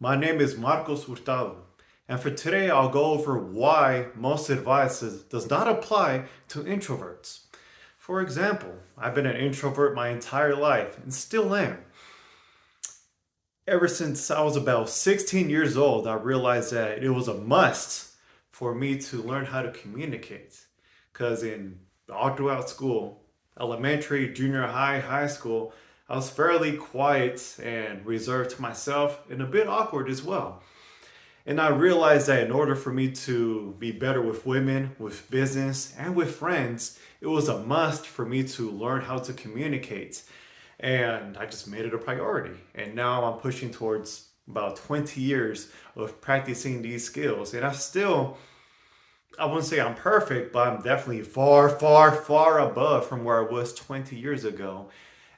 My name is Marcos Hurtado, and for today I'll go over why most advice does not apply to introverts. For example, I've been an introvert my entire life and still am. Ever since I was about 16 years old, I realized that it was a must for me to learn how to communicate. Because in all throughout school, elementary, junior high, high school, I was fairly quiet and reserved to myself and a bit awkward as well. And I realized that in order for me to be better with women, with business, and with friends, it was a must for me to learn how to communicate. And I just made it a priority. And now I'm pushing towards about 20 years of practicing these skills. And I wouldn't say I'm perfect, but I'm definitely far, far, far above from where I was 20 years ago.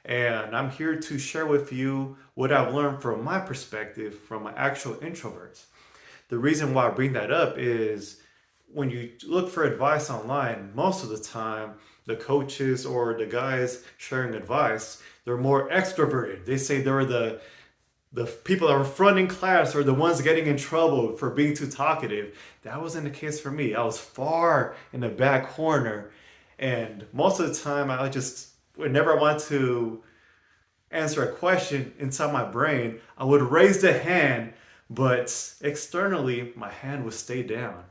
And I'm here to share with you what I've learned from my perspective from an actual introvert. The reason why I bring that up is when you look for advice online, most of the time, the coaches or the guys sharing advice, they're more extroverted. They say they're the people that are fronting class or the ones getting in trouble for being too talkative. That wasn't the case for me. I was far in the back corner, and most of the time, whenever I want to answer a question inside my brain, I would raise the hand, but externally, my hand would stay down.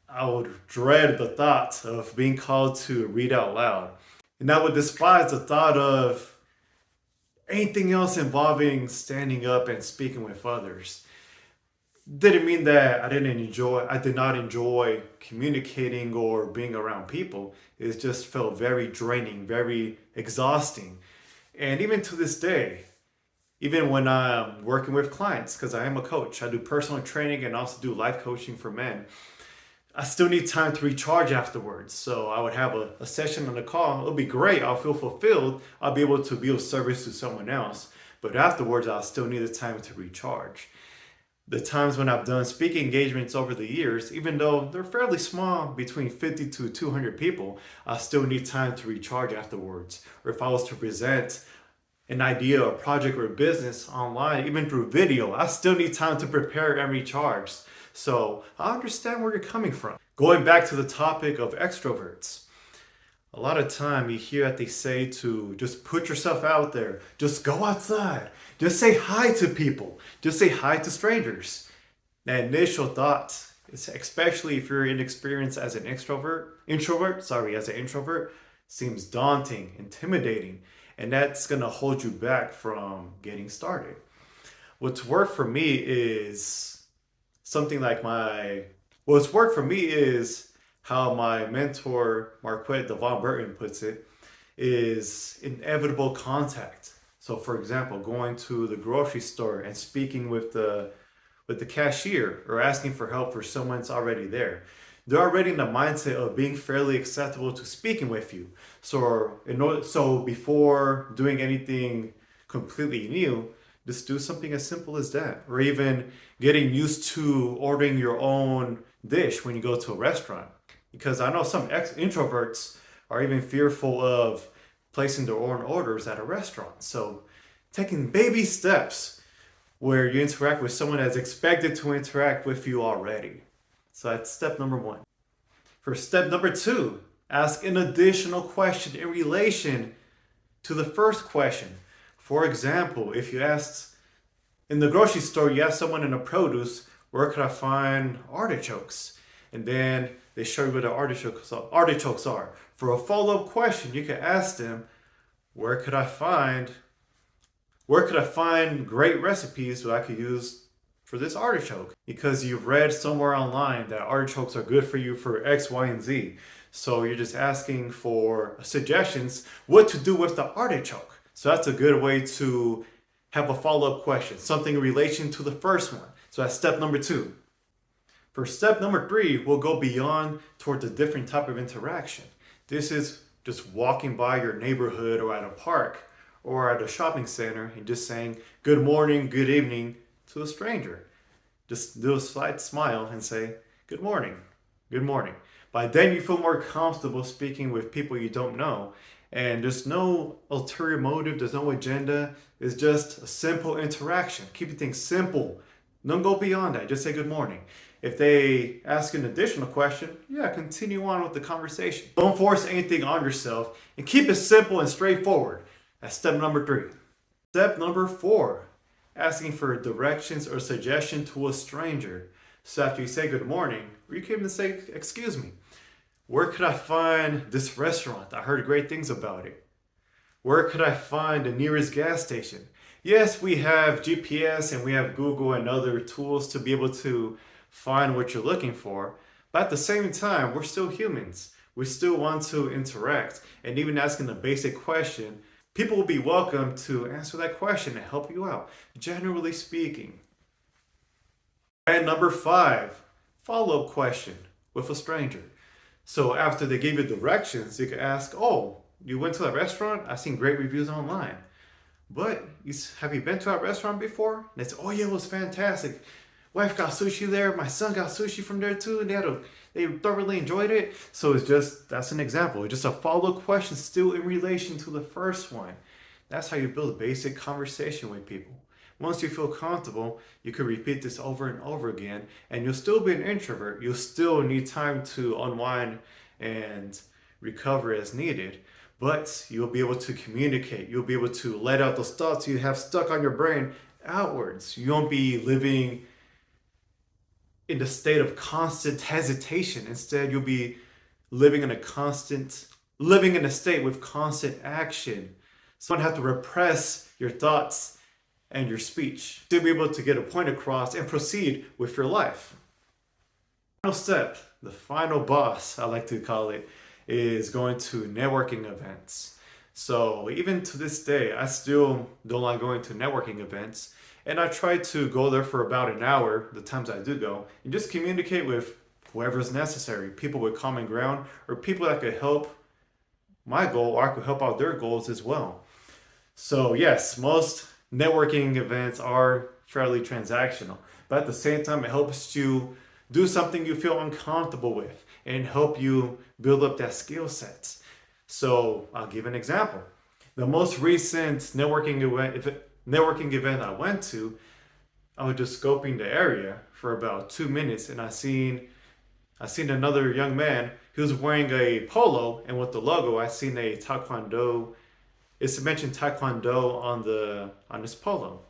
I would dread the thought of being called to read out loud. And I would despise the thought of anything else involving standing up and speaking with others. Didn't mean that I did not enjoy communicating or being around people. It just felt very draining, very exhausting. And even to this day, even when I'm working with clients, because I am a coach, I do personal training and also do life coaching for men. I still need time to recharge afterwards. So I would have a session on the call. It'll be great. I'll feel fulfilled. I'll be able to be of service to someone else. But afterwards, I'll still need the time to recharge. The times when I've done speaking engagements over the years, even though they're fairly small, between 50 to 200 people, I still need time to recharge afterwards. Or if I was to present an idea, a project, or a business online, even through video, I still need time to prepare and recharge. So I understand where you're coming from. Going back to the topic of extroverts, a lot of time you hear that they say to just put yourself out there, just go outside, just say hi to people, just say hi to strangers. That initial thought, especially if you're inexperienced as an as an introvert, seems daunting, intimidating, and that's gonna hold you back from getting started. What's worked for me is something like what's worked for me is how my mentor Marquette Devon Burton puts it, is inevitable contact. So for example, going to the grocery store and speaking with the cashier or asking for help for someone that's already there. They're already in the mindset of being fairly acceptable to speaking with you. So before doing anything completely new, just do something as simple as that. Or even getting used to ordering your own dish when you go to a restaurant. Because I know some introverts are even fearful of placing their own orders at a restaurant. So taking baby steps where you interact with someone that's expected to interact with you already. So that's step number one. For step number two, ask an additional question in relation to the first question. For example, if you asked in the grocery store, you ask someone in the produce, where could I find artichokes? And then they show you where the artichokes are. For a follow-up question, you could ask them, where could I find great recipes that I could use for this artichoke? Because you've read somewhere online that artichokes are good for you for X, Y, and Z. So you're just asking for suggestions what to do with the artichoke. So that's a good way to have a follow-up question, something in relation to the first one. So that's step number two. For step number three, we'll go beyond towards a different type of interaction. This is just walking by your neighborhood or at a park or at a shopping center and just saying good morning, good evening to a stranger. Just do a slight smile and say good morning, good morning. By then you feel more comfortable speaking with people you don't know, and there's no ulterior motive, there's no agenda. It's just a simple interaction. Keeping things simple, Don't go beyond that. Just say good morning. If they ask an additional question, yeah, continue on with the conversation. Don't force anything on yourself and keep it simple and straightforward. That's step number 3. Step number 4, asking for directions or suggestion to a stranger. So after you say good morning, or you can even say, excuse me, where could I find this restaurant? I heard great things about it. Where could I find the nearest gas station? Yes, we have GPS and we have Google and other tools to be able to find what you're looking for. But at the same time, we're still humans. We still want to interact. And even asking a basic question, people will be welcome to answer that question and help you out, generally speaking. And number 5, follow-up question with a stranger. So after they gave you directions, you could ask, oh, you went to that restaurant? I've seen great reviews online. But have you been to that restaurant before? And they say, oh yeah, it was fantastic. Wife got sushi there. My son got sushi from there too. And they thoroughly enjoyed it. So that's an example. It's just a follow-up question still in relation to the first one. That's how you build a basic conversation with people. Once you feel comfortable, you can repeat this over and over again, and you'll still be an introvert. You'll still need time to unwind and recover as needed, but you'll be able to communicate. You'll be able to let out those thoughts you have stuck on your brain outwards. You won't be living in the state of constant hesitation. Instead, you'll be living in a state with constant action. So you don't have to repress your thoughts and your speech to be able to get a point across and proceed with your life. Final step, the final boss, I like to call it, is going to networking events. So even to this day, I still don't like going to networking events, and I try to go there for about an hour, the times I do go, and just communicate with whoever is necessary, people with common ground, or people that could help my goal, or I could help out their goals as well. So yes, most networking events are fairly transactional, but at the same time, it helps you do something you feel uncomfortable with and help you build up that skill set. So I'll give an example. The most recent networking event I went to, I was just scoping the area for about 2 minutes, and I seen another young man. He was wearing a polo, and with the logo, I seen a taekwondo. It's mentioned taekwondo on this polo.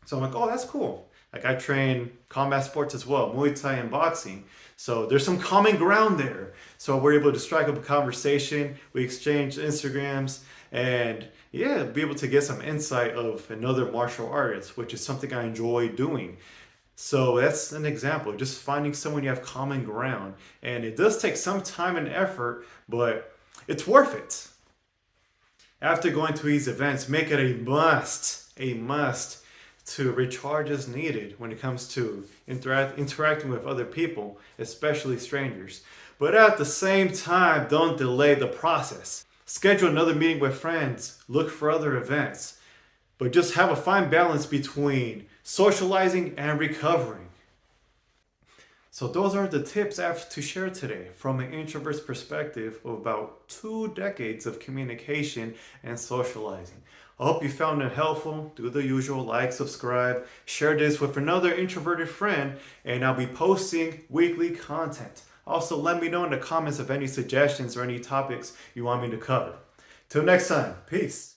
So I'm like, oh, that's cool. Like I train combat sports as well, Muay Thai and boxing. So there's some common ground there. So we're able to strike up a conversation. We exchange Instagrams and yeah, be able to get some insight of another martial artist, which is something I enjoy doing. So that's an example, just finding someone you have common ground. And it does take some time and effort, but it's worth it. After going to these events, make it a must to recharge as needed when it comes to interacting with other people, especially strangers. But at the same time, don't delay the process. Schedule another meeting with friends, look for other events, but just have a fine balance between socializing and recovering. So those are the tips I have to share today from an introvert's perspective of about 2 decades of communication and socializing. I hope you found it helpful. Do the usual, like, subscribe, share this with another introverted friend, and I'll be posting weekly content. Also, let me know in the comments of any suggestions or any topics you want me to cover. Till next time, peace.